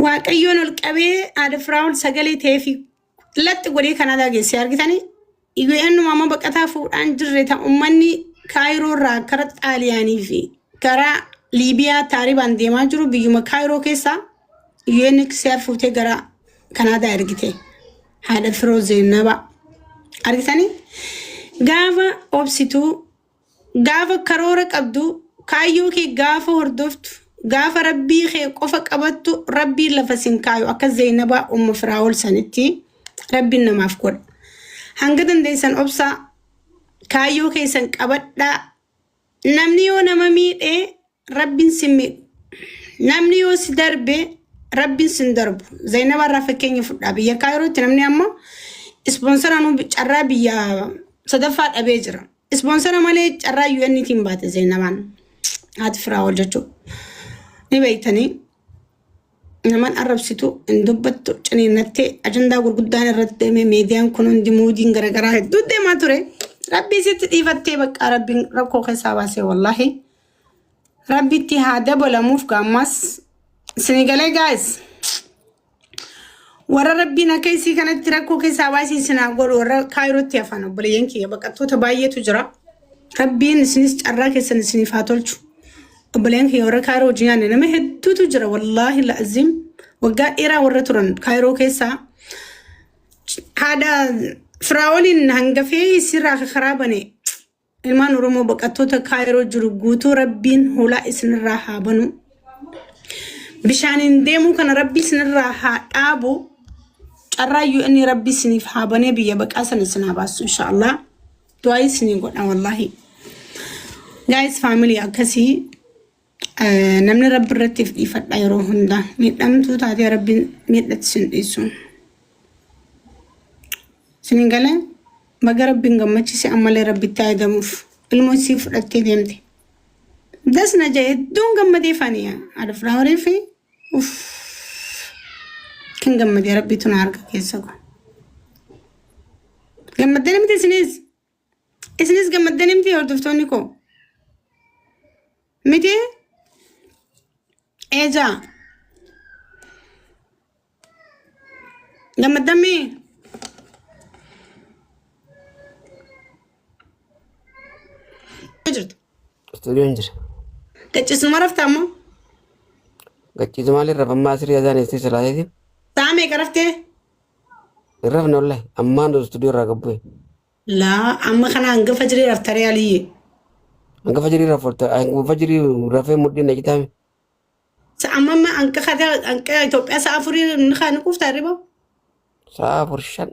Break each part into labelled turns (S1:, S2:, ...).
S1: waaqayyoon ol qabee haadha firaa'ol sagalee ta'eefi latti godhee Kanaadaa geesse argitanii iyyuu mama baqataa fuudhaan jirre ta ummanni Kaayiroo irraa kara Xaaliyaanii fi kara Liibiyaa taaribaan deemaa jiru biyyuma Kaayiroo keessaa iyyuu siyaar fuutee gara Kanaadaa ergite haadha firoo Zeenaba argitanii gaafa obsituu gaafa karoora qabdu kaayyoo kee gaafa hordoftu gaafa rabbii kee qofa qabattu rabbii lafa sinkaayo akka Zeenaba Firaa'ol sanitti rabbiin namaaf godha hanga dandeessan obsa kaayyoo keessan qabadhaa namni yoo nama miidhee rabbiin sin miidhu namni yoo si darbe rabbiin sin darbu Zeenaba irraa fakkeenya fudhaa biyya Kaayirootti namni amma ispoonsaraan carraa biyya sadaffaa dhabee jira ispoonsara malee carraa UN'tiin baate Zeenabaan haati Firaa'ol jechuudha ni beeytanii naman arrabsitu indubbattu ciniinattee ajandaa gurguddaan irratti deemee meediyaan kun hundi muudiin garagaraa hedduu deemaa ture rabbii sitti dhiifattee bakka rabbiin rakkoo keessaa baasee wallaahi rabbitti haa dabalamuuf gaammas sinigalee gaayis warra rabbiin akka isii kanatti rakkoo keessaa baasii sinaa godhu warra Kaayirootti hafan obboleeyyan kiyya baqattoota baay'eetu jira rabbiin isinis carraa keessan isiniif haa tolchu obboleeyyan kiyya warra Kaayiroo jiyaane nama hedduutu jira wallaahi la'azim waggaa dheeraa warra turan Kaayiroo keessaa haadha Firaa'oliin hangafee isirraa karaa bane ilmaan Oromoo baqattoota Kaayiroo jiru guutuu rabbiin hulaa isinirraa haa banu bishaaniin deemuu kana rabbii isinirraa haa dhaabu carraa UN rabbii isiniif haa banee biyya baqaa sana isin haa baasu inshallah du'aa isinii godha wallaahi guys family akkasii namni rabbi irratti dhiifadha yeroo hunda miidhamtuu taatee rabbiin miidhatti sin dhiisu siningale baga rabbiin gammachiise ammalee rabbitti fayyadamuuf ilmoo isii fudhattee deemte dasna jee hedduun gammadee faniya haadha Firaa'olii fi kan gammadee rabbiitu na harka keessa go gammadee namti isinis gammadee namti hordoftoonni koo miti eja gammadame
S2: studio injira
S1: gacchisuma raftaamo
S2: gacchisuma malee rafamma asiri azaan isti salaati
S1: taame karaftee
S2: rafna wallahi ammaan studio irraa gabbu'e
S1: laa amma kana hanga fajrii raftaree aliyye
S2: hanga fajrii rafurta hanga fajrii rafee mudhiin na kitaame
S1: amma anka khada anka Itoophiyaa sa'a afurii nixaan qufta riba
S2: sa'a afur shan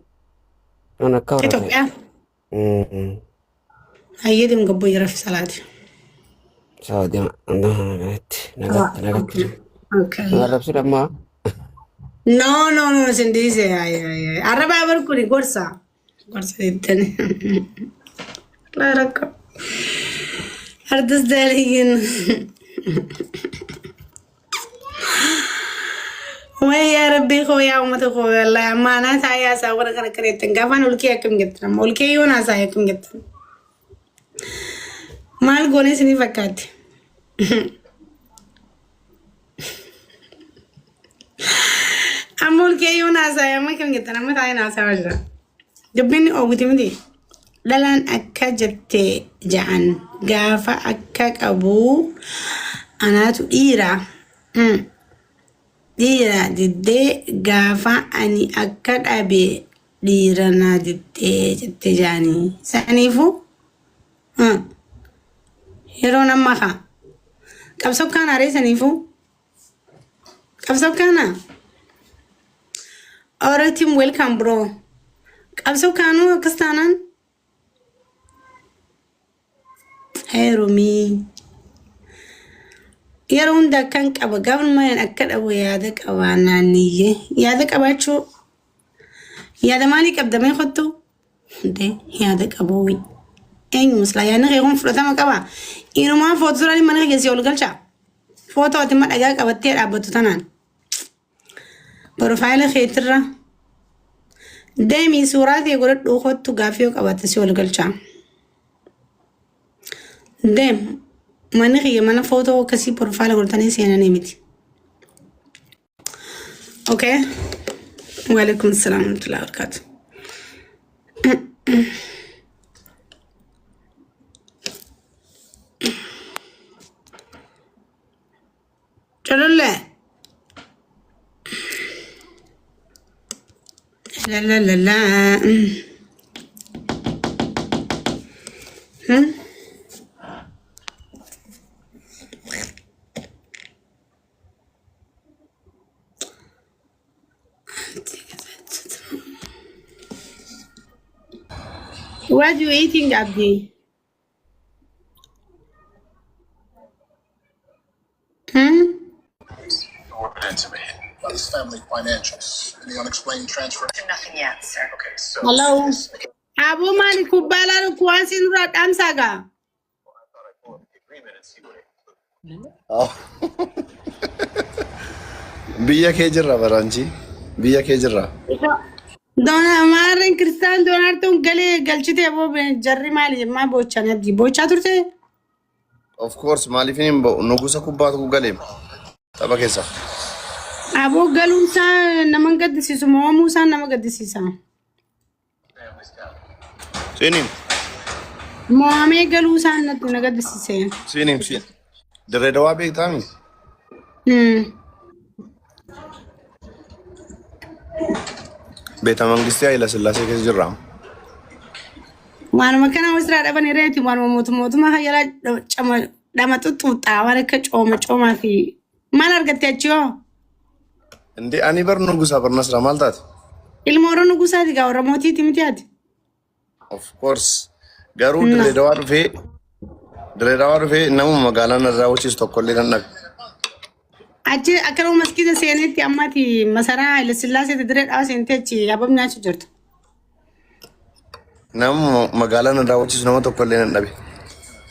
S2: ana ka
S1: Itoophiyaa ayyeedim gabbo yaraf salaati
S2: saudi anda nagat
S1: okay
S2: narabsi damma
S1: no sindise ay araba barkuni gorsa ittene la rakka ardas daliyin ويا ربي خويا ومتى خويا الله ما أنا سايا ساورا كنا كريتن كافان ولكي أكم جتنا ولكي يونا سايا أكم جتنا مال غوني سني فكات أمول كي يونا سايا ما كم جتنا ما سايا ناسا وجرا جبني أوغتي مدي لالان أكا جت جعان غافا أكا أبو أنا تؤيرا Dira didde gaafa ani akka dhabe dhiirana didde jette jaanii saniifu yeroo namma ka qabsoo kana aree saniifu qabsoo kana alright team welcome bro qabsoo kanu akkas taanaan hey Rumi yeroo hunda kan qaba government akka dhabu yaada qabaananiye yaada qabaachu yaada maali qabdamee khottu de yaada qabuwi eenyu musla yaana qeeqon fudhatama qaba inuma foto surani mana geesi ol galcha foto atima dhagaa qabattee dhaabbatu tanaan profile khaytirra deemi suuraatii godhadhu khottu gaafiyoo qabatte si ol galcha dem Mani mana foto kasi profile goltani sena nemiti. اوكي وعليكم السلام ورحمه الله وبركاته لا لا لا لا لا What are you eating, Abdi?
S3: His family financials. Any unexplained transfer?
S4: Nothing yet, sir.
S3: Okay, so
S1: Hello. Abu Mali Kubala Kwansin Rat Amsaga.
S5: Biyya kee jirra baraanchi. Biyya kee jirra.
S1: Dona Marin Kristan Donatun Gale Galchite Abo Jarry Mali ma bochan Abdi bocha turte.
S5: Of course maalifin nugusa kubbaatu galeem. Tapha keessa.
S1: Abu Galunsa Namangadisisu Momusa Namagadisisa.
S5: Sinim.
S1: Moame Galusa Nagadisise.
S5: Sinim sin. Dirreedawaa beektaami. Beeta Mangistii Hayila Sillaasee keessa jirra.
S1: Waanuma kana wasra dhaban ireeti waanuma mootummaa hayala dhamatuuxuuxa waan akka cooma fi maal argattee achii
S5: Inde ani bar nugusa bar nasra maal taate?
S1: ilma warra nugusaati gaa warra mootiiti miti ati.
S5: Of course. Garuu Dirreedawaa dhufee namuma magaalaa narraa wachiis tokkollee nan dhabe.
S1: Achi akkanuma maskiita seenetti ammati masaraa Hayila Sillaaseeti Dirreedawaa seentee achi yaabam nyaachuu jirtu.
S5: Namuma magaalaa narraa wachiis nama tokkollee nan dhabe.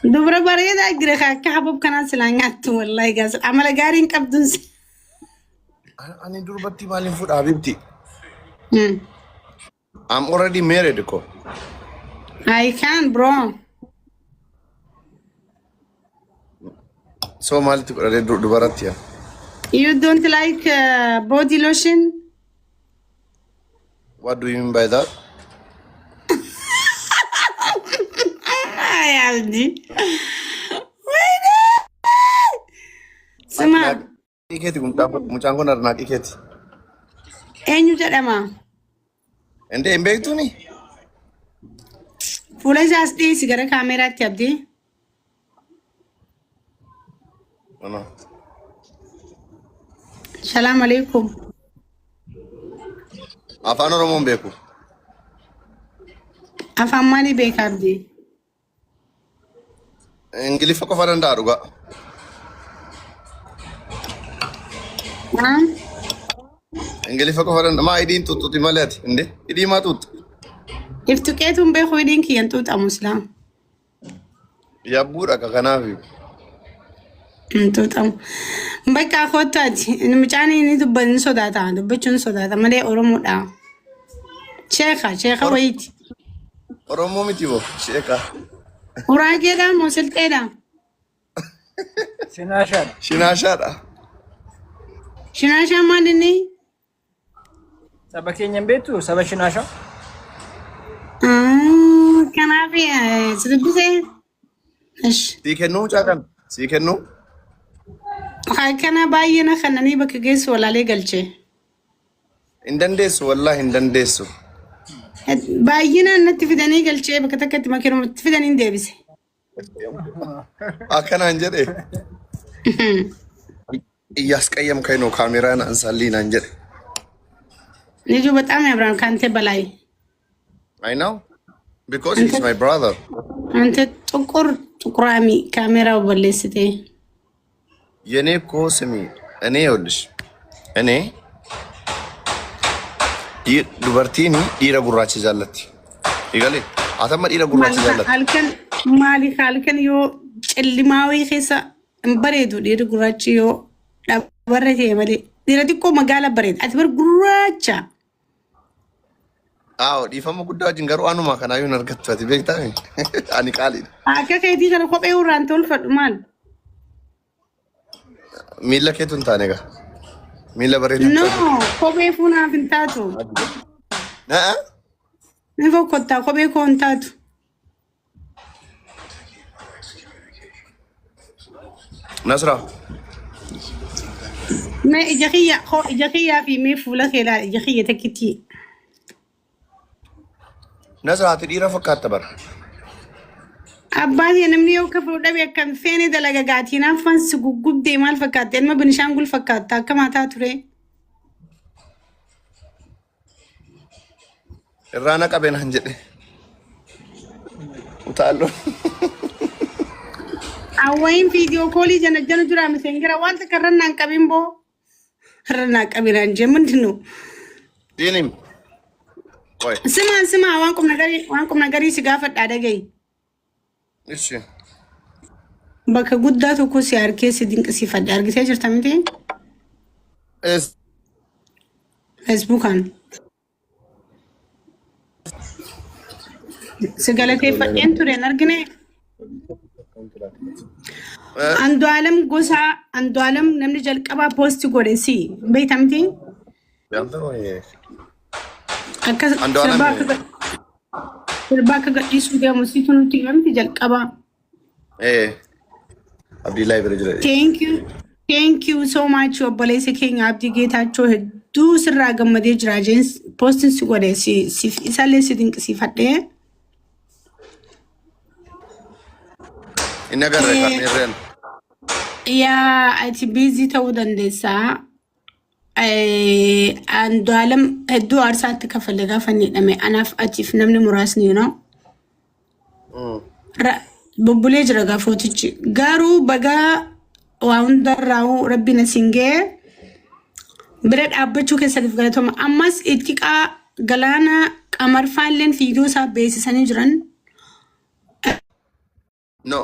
S1: Dubra bareedaa jira akka habab kanaan silaa nyaattu wallahi gaas amala gaariin qabduun.
S5: Ani durbatti maaliin fuudhaa bibti? I'm already married ko.
S1: I can bro.
S5: So maalitti godhadee dubaratti yaa?
S1: You don't like body lotion?
S5: What do you mean by that?
S1: Ay Abdi. Sima.
S5: Iketi mucaan kun arnaaq iketi.
S1: Eenyu jedhama?
S5: Inde hin beektuni?
S1: Fuula isaas dhiisi gara kaameraatti Abdi.
S5: No.
S1: Salaam alaikum.
S5: Afaan Oromoon beeku.
S1: Afaan maalii beeka Abdi?
S5: Ingiliffa qofa danda'a dhugaa. Ingiliffa qofa danda'a. Maa idiin tuttuuti malee ati? Inde idii maa tuttu?
S1: Iftu qeetuun beeku idiin kiyyan tuuxamu islaam.
S5: Yabbuudha akka kanaaf.
S1: Tuuxamu. Bakka kootaati. Mucaan inni dubbachuun sodaata. Dubbachuun sodaata malee Oromoodha. Sheeka wayiiti.
S5: Oromoo miti boo sheeka.
S1: Uraageedha moo silxeedha?
S5: Shinaashaadha.
S1: Shinaashaan maal inni?
S6: Saba keenya hin beektu saba shinaashaa.
S1: Kanaaf si dubbisee?
S5: Sii kennuu mucaa kan? Sii kennuu?
S1: Kana baay'ina kananii bakka geessu walaalee galchee.
S5: Hin dandeessu wallaahi hin dandeessu.
S1: Baay'inaan natti fidanii galchee bakka takkatti makiinumatti fidanii hin deebise.
S5: Akkanaan jedhe. እያስቀየም ከይ ነው ካሜራን አንሳልኝ አንጀት
S1: ልጁ በጣም ያምራል ካንተ በላይ
S5: I know because he's my brother
S1: አንተ ጥቁራሚ ካሜራው በለስቴ
S5: የኔ እኮ ስሚ እኔ ይኸውልሽ እኔ ዱበርቲኒ ዲረ ጉራች ይዛለት ይገለ አተማ ዲረ ጉራች ይዛለት
S1: አልከን ማሊ ካልከን ዮ ጭልማዊ ኸሳ እንበሬዱ ዲረ ጉራች ዮ ዳበረቴ መለ ዲረ ዲኮ መጋላ በሬት አትበር ጉራቻ
S5: አዎ ዲፈሙ ጉዳይ ጅንገሩ አኑማ ከናዩ ነርገትፈት ቤክታ አኒ ቃሊ
S1: አከከቲ ከነ ኮጴው ራንቶል ፈድማል
S5: ሚለከቱን ታነጋ Mila bare
S1: No, kophee fuunaaf hin taatu. Ni fokkottaa kophee koo hin taatu.
S5: Nasra.
S1: Mee ija kiyyaa fi mee fuula kee ilaali ija kiyya takkitti.
S5: Nasra ati dhiira fakkaata bara.
S1: Abbaan namni yoo ka fuudhame akkam feene dalaga gaatiin afaan si guggubdee maal fakkaata ilma Binishaangul fakkaata akka maataa ture.
S5: Irraana qabeen han jedhe. Utaallo.
S1: Awwayin viidiyoo koolii jana jira misengira wanta karrannaan qabin boo. Karrannaan qabinaan jee mundinu.
S5: Diinim.
S1: Sima waan qubna garii si gaafadhaa dhagayi.
S5: Ishi.
S1: Bakka guddaa tokko si harkee si dinqisiifadhe argitee jirta miti? Feesbuukaan. Si galateeffadheen tureen argine. Andu'aalam namni jalqabaa poosti godhe si beekta miti? Akka sirbaa akka gadhiisuu deemu situ nuti himamti jalqabaa.
S5: Abdillahi bira jira.
S1: Thank you so much obboleessa keenya Abdii Geetaachoo hedduu sirraa gammadee jira jeen poostiin si godhe isaallee si dinqisiifadhee.
S5: Inni agarree kan irreen.
S1: Yaa ati biizii ta'uu dandeessaa. Andu'aalam hedduu aarsaatti kafalle gaafa inni hidhame anaaf atiif namni muraasni yoo bubbulee jira gaafootichi garuu bagaa waa hundarraa'uu rabbi na singee bira dhaabbachuu keessatti galatoma ammas ittiqaa galaana qamarfaalleen fiidiyoo isaa beeksisanii jiran.
S5: No.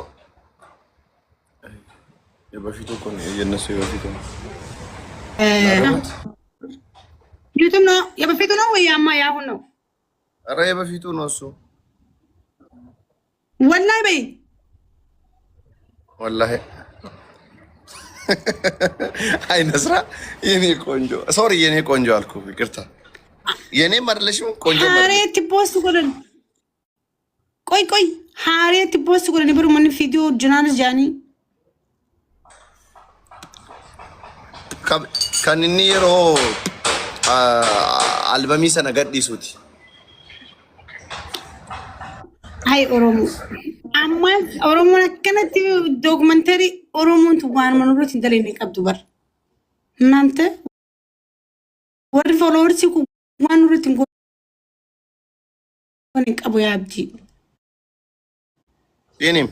S5: የበፊቱ እኮ ነው የነሱ የበፊቱ ነው።
S1: ዩቱብ ነው የበፊቱ ነው ወይ ያማ ያሁን ነው?
S5: ኧረ የበፊቱ ነው እሱ።
S1: ወላሂ በይ
S5: ወላሂ አይ ነስራ የኔ ቆንጆ ሶሪ የኔ ቆንጆ አልኩ ይቅርታ። የኔ ማድለሽም ቆንጆ ማለት
S1: ሀሬት ፖስት ጎለን ቆይ ሀሬት ፖስት ጎለን ብሩ ምን ቪዲዮ ጅናንስ ጃኒ
S5: kan inni yeroo albamii sana gadhiisuuti.
S1: Ay Oromoo. Amma Oromoon akkanatti dookumentari Oromoon waan manuurratti hin daleenye qabdu bar. Maante warri followers ku waan nurratti hin goone qabu yaabdi.
S5: Yeenim.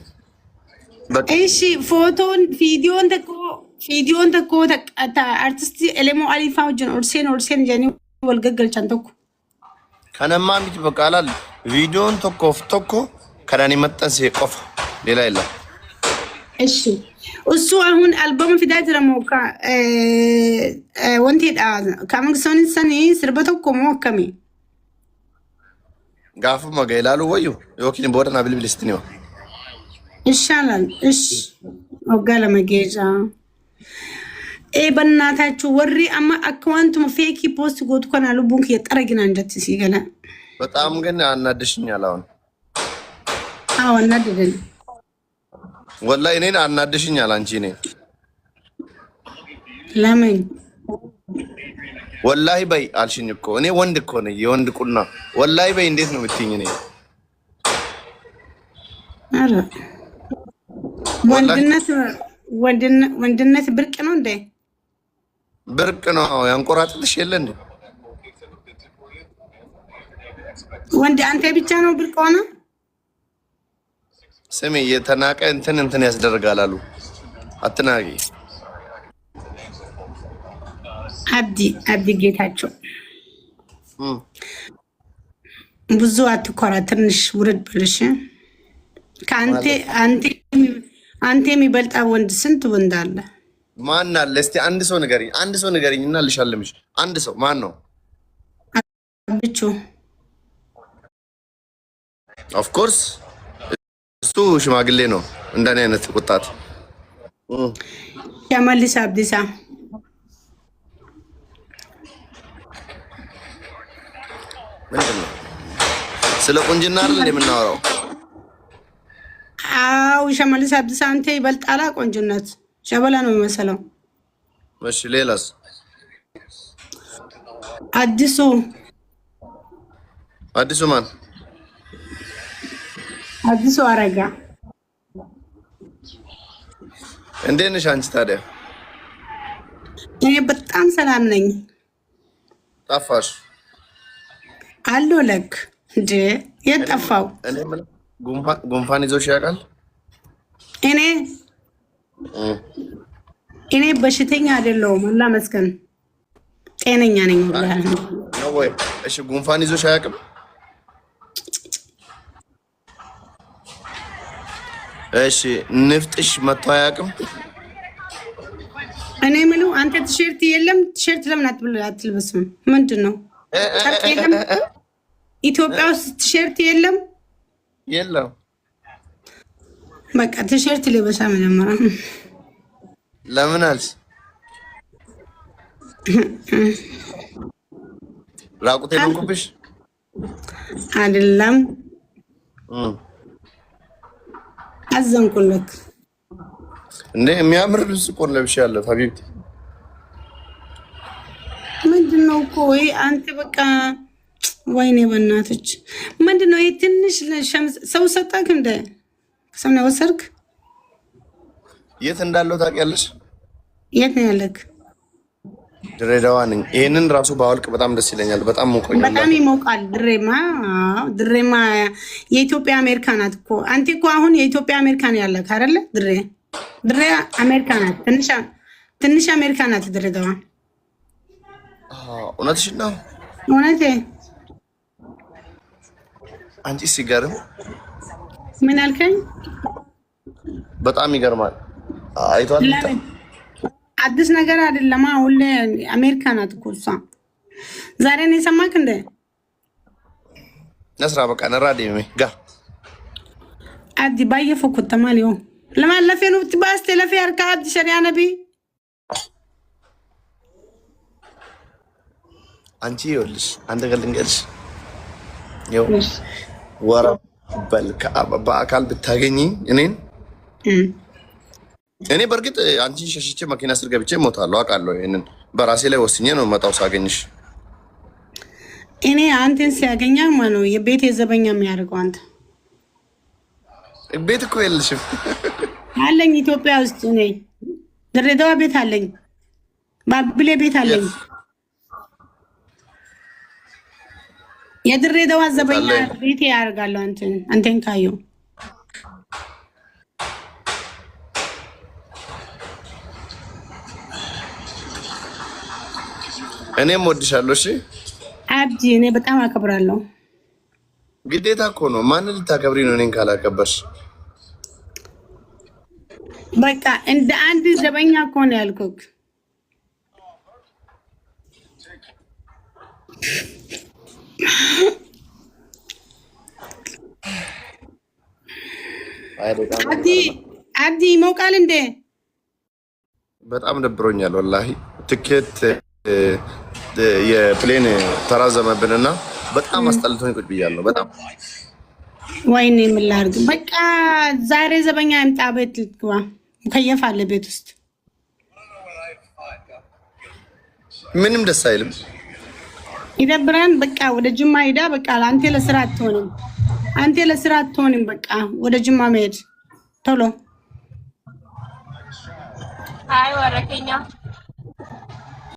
S1: Eishi fiidiyoon takko artistii Elemoo Alifaa wajjin Olseen jedhanii wal gaggalchan tokko.
S5: Kanammaa miti bakka alaal viidiyoon tokkoof tokko kanaan maxxansee qofa ሌላ የለም።
S1: እሺ እሱ አሁን አልበም ፊዳ ጅረሞ ወንቴዳ ካመግሶን ሰኒ ስርበ tokko moo akkami?
S5: Gaafuma gaa'elaalu wayyu yookiin booda naa bilbilistini wa.
S1: ይሻላል እሺ ወጋለ መጌጃ በእናታችሁ ወሪ አማ አካውንቱም ፌክ ፖስት ጎት ኮና ልቡንክ የጠረግና እንደት ሲገለ
S5: በጣም ግን አናደሽኛል።
S1: አዎ አናደደኝ
S5: ወላሂ እኔን አናደሽኛል። አንቺ እኔን
S1: ለምን
S5: ወላሂ በይ አልሽኝ እኮ እኔ ወንድ እኮ ነኝ የወንድ ቁና ወላሂ በይ እንዴት ነው የምትይኝ? እኔ
S1: አረ ወንድነት ብርቅ ነው እንዴ?
S5: ብርቅ ነው ያንቆራጥልሽ የለ እንዴ?
S1: ወንድ አንተ ብቻ ነው ብርቅ ሆነ?
S5: ስሚ የተናቀ እንትን ያስደርጋል አሉ። አትናቂ አብዲ ጌታቸው ብዙ አትኮራ፣ ትንሽ ውርድ ብልሽ። አንተ የሚበልጣ ወንድ ስንት ወንድ አለ? ማን አለ? እስቲ አንድ ሰው ንገሪኝ እና ልሻለምሽ። አንድ ሰው ማን ነው?
S1: ብቻ
S5: ኦፍ ኮርስ እሱ ሽማግሌ ነው እንደኔ አይነት ቁጣት።
S1: ያመልስ አብዲሳ
S5: ምንድነው? ስለ ቁንጅና አይደል የምናወራው?
S1: አው ሸመልስ አብዲሳ አንተ ይበልጣላ ቆንጅነት ሸበላ ነው የሚመስለው።
S5: እሺ ሌላስ?
S1: አዲሱ
S5: ማን?
S1: አዲሱ አረጋ።
S5: እንዴት ነሽ አንቺ ታዲያ?
S1: እኔ በጣም ሰላም ነኝ።
S5: ጠፋሽ?
S1: አሎ ለክ እንዴ የት ጠፋው?
S5: ጉንፋን ይዞሽ ያውቃል?
S1: እኔ በሽተኛ አይደለሁም። አላህ መስገን ጤነኛ ነኝ ወላሂ ነው
S5: ወይ? እሺ ጉንፋን ይዞሽ አያውቅም? እሺ ንፍጥሽ መጥቶ አያውቅም?
S1: እኔ ምኑ አንተ ቲሸርት የለም ቲሸርት ለምን አትልበስም? ምንድነው ጨርቅ የለም? ኢትዮጵያ ውስጥ ቲሸርት የለም?
S5: የለም።
S1: በቃ ቲሸርት ልበሳ መጀመሪያ።
S5: ለምን አልሽ? ራቁቴ ልንኩብሽ
S1: አይደለም አዘንኩልክ
S5: እንዴ? የሚያምር ልብስ እኮ ለብሻለሁ ሀቢብቲ።
S1: ምንድነው እኮ ወይ አንተ በቃ ወይኔ በእናትሽ ምንድነው? ይሄ ትንሽ ሰው ሰጣክ እንደ ሰው ነው ወሰርክ?
S5: የት እንዳለው ታውቂያለሽ?
S1: የት ነው ያለክ?
S5: ድሬዳዋ ነኝ። ይሄንን ራሱ ባወልቅ በጣም ደስ ይለኛል። በጣም ሞቆኛል።
S1: በጣም ይሞቃል። ድሬማ የኢትዮጵያ አሜሪካ ናት እኮ። አንተ እኮ አሁን የኢትዮጵያ አሜሪካ ነው ያለክ አይደለ? ድሬ አሜሪካ ናት። ትንሽ አሜሪካ ናት ድሬዳዋ።
S5: እውነትሽን ነው?
S1: እውነቴ።
S5: አንቺ ሲገርም
S1: ምን አልከኝ?
S5: በጣም ይገርማል። አይቷል።
S1: አዲስ ነገር አይደለም። ሁሌ አሜሪካ ናት እኮ እሷ። ዛሬ ነው የሰማክ እንደ
S5: ነስራ በቃ ነራዴ ጋ
S1: አዲ ባየፈው ከተማሊዮ ለማለፈ ነው ትባስ ተለፈ ያርካድ ሸሪያ ነቢ
S5: አንቺ ይኸውልሽ አንተ ገልንገልሽ ይኸው ወራ በልካ በአካል ብታገኝ እኔ በርግጥ አንቺን ሸሽቼ መኪና ስር ገብቼ እሞታለሁ አውቃለሁ። ይሄንን በራሴ ላይ ወስኜ ነው መጣው ሳገኝሽ።
S1: እኔ አንተን ሲያገኛ ማነው የቤት የዘበኛ የሚያደርገው? አንተ
S5: ቤት እኮ የለሽም።
S1: አለኝ ኢትዮጵያ ውስጥ እኔ ድሬዳዋ ቤት አለኝ፣ ባብሌ ቤት አለኝ። የድሬዳዋ ዘበኛ ቤት ያደርጋለሁ አንተን ካየው።
S5: እኔም ወድሻለሁ። እሺ
S1: አብጂ እኔ በጣም አከብራለሁ።
S5: ግዴታ እኮ ነው። ማንን ልታከብሪ ነው እኔን ካላከበርሽ?
S1: በቃ እንደ አንድ ዘበኛ እኮ ነው ያልኩክ። አብዲ ሞቃል እንዴ?
S5: በጣም ደብሮኛል ወላሂ። ትኬት የፕሌን ተራዘመብንና በጣም አስጠልቶኝ ቁጭ ብያለሁ። በጣም
S1: ወይኔ ምን ላድርግ? በቃ ዛሬ ዘበኛ ይምጣ። ቤት ልትግባ ሙከየፍ አለ ቤት ውስጥ።
S5: ምንም ደስ አይልም፣
S1: ይደብራን። በቃ ወደ ጅማ ሄዳ በቃ አንተ ለስራ አትሆንም። በቃ ወደ ጅማ መሄድ ቶሎ።
S4: አይ ወረከኛ